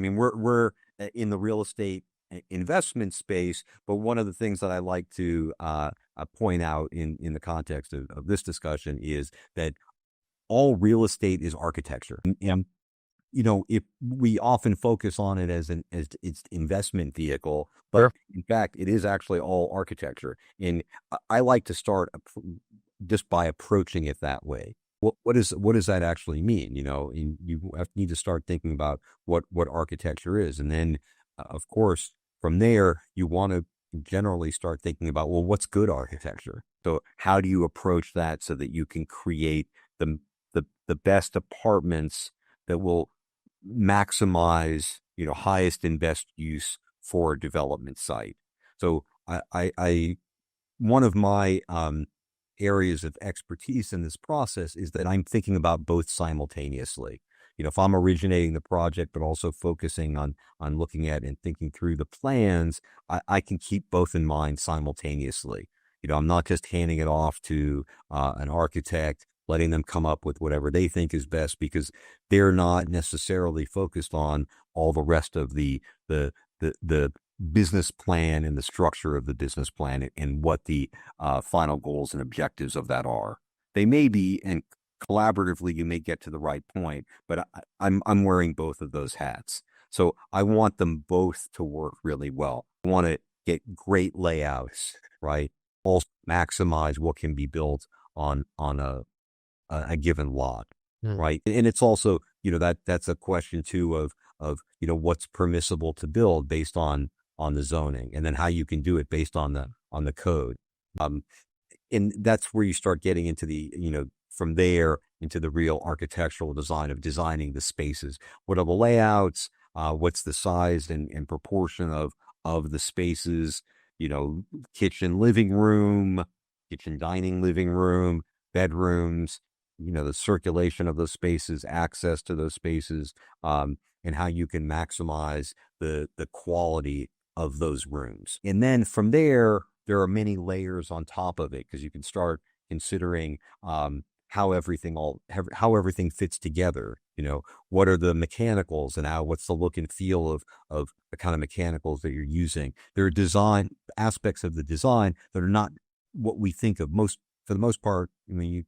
mean, we're in the real estate investment space, but one of the things that I like to point out in the context of this discussion is that all real estate is architecture. And if we often focus on it as its investment vehicle, but Sure. in fact, it is actually all architecture. And I like to start just by approaching it that way. What does that actually mean? You need to start thinking about what architecture is, and then, of course, from there, you want to generally start thinking about, well, what's good architecture? So how do you approach that so that you can create the best apartments that will maximize, highest and best use for a development site. So I one of my areas of expertise in this process is that I'm thinking about both simultaneously. If I'm originating the project, but also focusing on looking at and thinking through the plans, I can keep both in mind simultaneously. I'm not just handing it off to an architect, letting them come up with whatever they think is best, because they're not necessarily focused on all the rest of the business plan and the structure of the business plan and what the final goals and objectives of that are. They may be, and collaboratively you may get to the right point, but I'm wearing both of those hats. So I want them both to work really well. I want to get great layouts, right? Also maximize what can be built on a given lot, Mm. right? And it's also, that's a question too of what's permissible to build based on the zoning, and then how you can do it based on the code. Um, and that's where you start getting into from there into the real architectural design of designing the spaces. What are the layouts? What's the size and proportion of the spaces? Kitchen, living room, kitchen, dining, living room, bedrooms. The circulation of those spaces, access to those spaces, and how you can maximize the quality of those rooms. And then from there are many layers on top of it, because you can start considering how everything fits together. What are the mechanicals, and what's the look and feel of the kind of mechanicals that you're using. There are design aspects of the design that are not what we think of most. For the most part, when you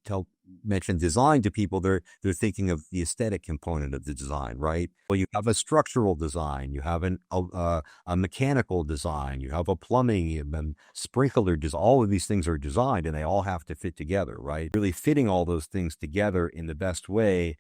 mention design to people, they're thinking of the aesthetic component of the design, right? Well, you have a structural design, you have a mechanical design, you have a plumbing and sprinkler design. All of these things are designed, and they all have to fit together, right? Really fitting all those things together in the best way